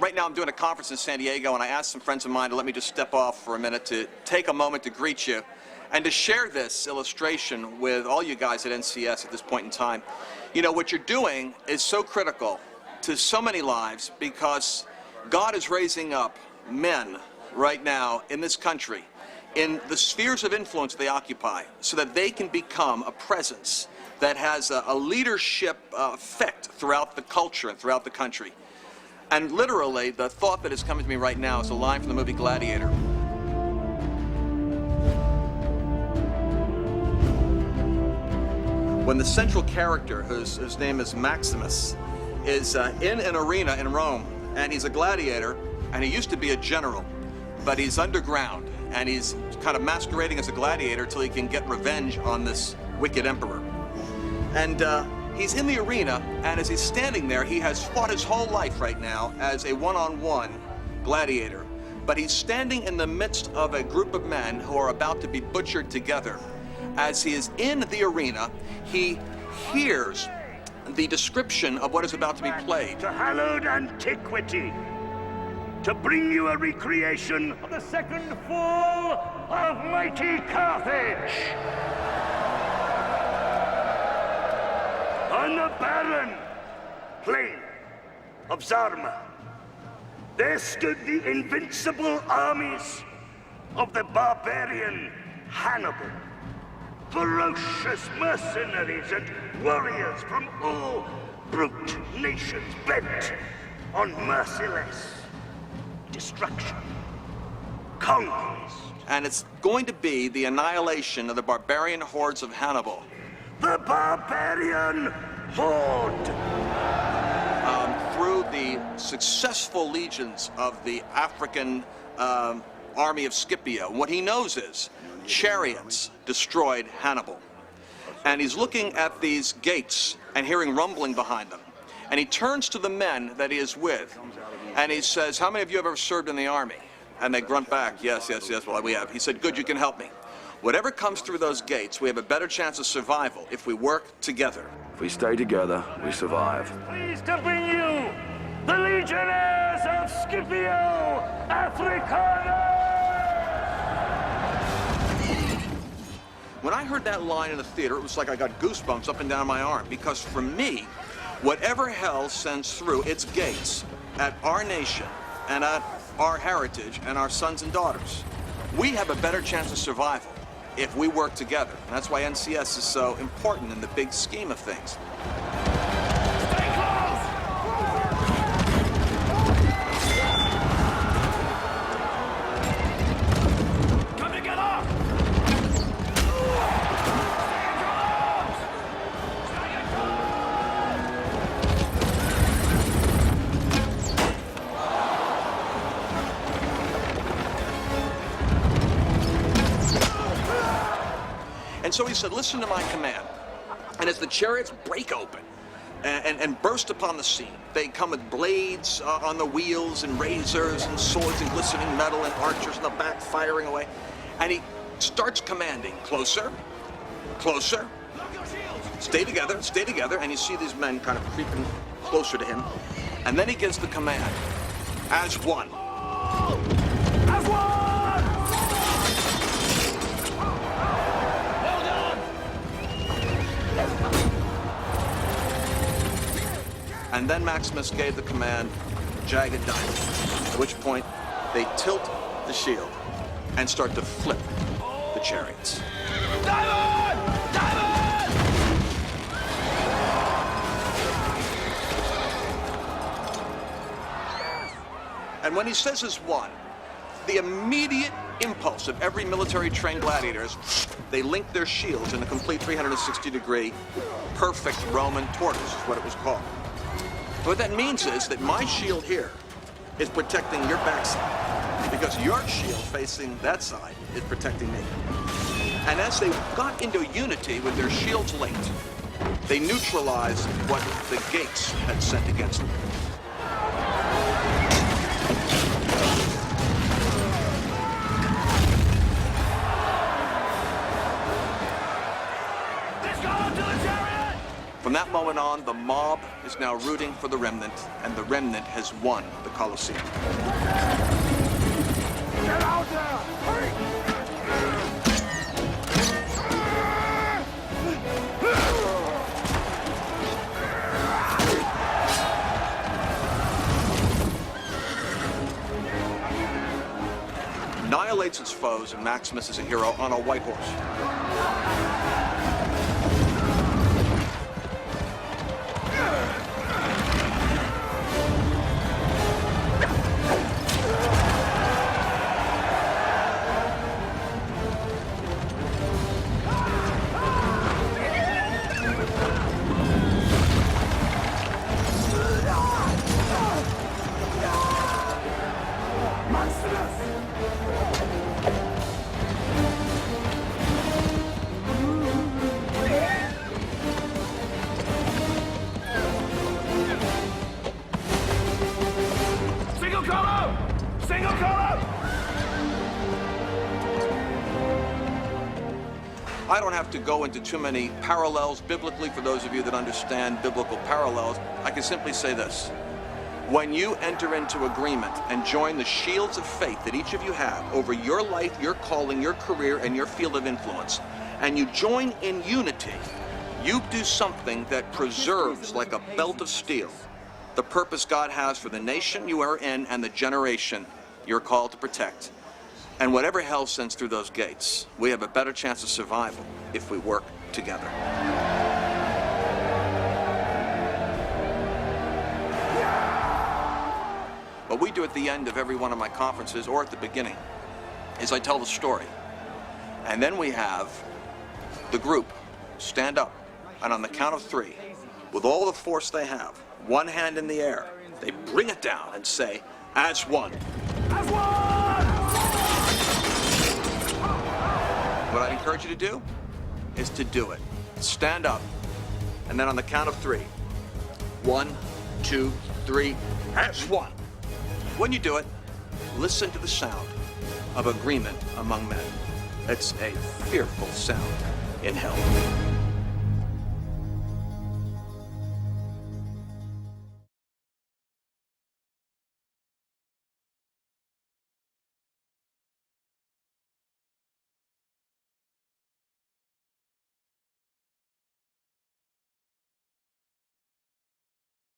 right now I'm doing a conference in San Diego, and I asked some friends of mine to let me just step off for a minute to take a moment to greet you and to share this illustration with all you guys at NCS at this point in time. You know, what you're doing is so critical to so many lives because God is raising up men right now in this country in the spheres of influence they occupy so that they can become a presence that has a leadership effect throughout the culture and throughout the country. And literally, the thought that is coming to me right now is a line from the movie Gladiator. When the central character, whose name is Maximus, is in an arena in Rome, and he's a gladiator, and he used to be a general, but he's underground, and he's kind of masquerading as a gladiator till he can get revenge on this wicked emperor. And he's in the arena, and as he's standing there, he has fought his whole life right now as a one-on-one gladiator. But he's standing in the midst of a group of men who are about to be butchered together. As he is in the arena, he hears the description of what is about to be played. To hallowed antiquity, to bring you a recreation of the second fall of mighty Carthage. On the barren plain of Zarma, there stood the invincible armies of the barbarian Hannibal. Ferocious mercenaries and warriors from all brute nations bent on merciless destruction, conquest. And it's going to be the annihilation of the barbarian hordes of Hannibal. The barbarian horde! Through the successful legions of the African army of Scipio. What he knows is chariots destroyed Hannibal. And he's looking at these gates and hearing rumbling behind them. And he turns to the men that he is with, and he says, "How many of you have ever served in the army?" And they grunt back, "Yes, yes, yes, well, we have." He said, "Good, you can help me. Whatever comes through those gates, we have a better chance of survival if we work together." If we stay together, we survive. Pleased to bring you the Legionnaires of Scipio Africana! When I heard that line in the theater, it was like I got goosebumps up and down my arm, because for me, whatever hell sends through its gates at our nation and at our heritage and our sons and daughters, we have a better chance of survival if we work together. And that's why NCS is so important in the big scheme of things. And so he said, "Listen to my command." And as the chariots break open and burst upon the scene, they come with blades on the wheels and razors and swords and glistening metal and archers in the back firing away. And he starts commanding, "Closer, closer, stay together," and you see these men kind of creeping closer to him. And then he gives the command, "As one." As one! And then Maximus gave the command, "Jagged diamond," at which point they tilt the shield and start to flip the chariots. Diamond! Diamond! And when he says "as one," the immediate impulse of every military trained gladiator is they link their shields in a complete 360-degree perfect Roman tortoise, is what it was called. What that means is that my shield here is protecting your backside because your shield facing that side is protecting me. And as they got into unity with their shields linked, they neutralized what the gates had sent against them. From that moment point on, the mob is now rooting for the remnant, and the remnant has won the Colosseum. Get out there! Hurry! Annihilates its foes, and Maximus is a hero on a white horse. Single column! Single column! I don't have to go into too many parallels biblically for those of you that understand biblical parallels. I can simply say this. When you enter into agreement and join the shields of faith that each of you have over your life, your calling, your career, and your field of influence, and you join in unity, you do something that preserves like a belt of steel the purpose God has for the nation you are in and the generation you're called to protect. And whatever hell sends through those gates, we have a better chance of survival if we work together. What we do at the end of every one of my conferences, or at the beginning, is I tell the story. And then we have the group stand up, and on the count of 3, with all the force they have, one hand in the air, they bring it down and say, as one. As one! What I'd encourage you to do is to do it. Stand up, and then on the count of 3, 1, 2, 3, as one. When you do it, listen to the sound of agreement among men. It's a fearful sound in hell.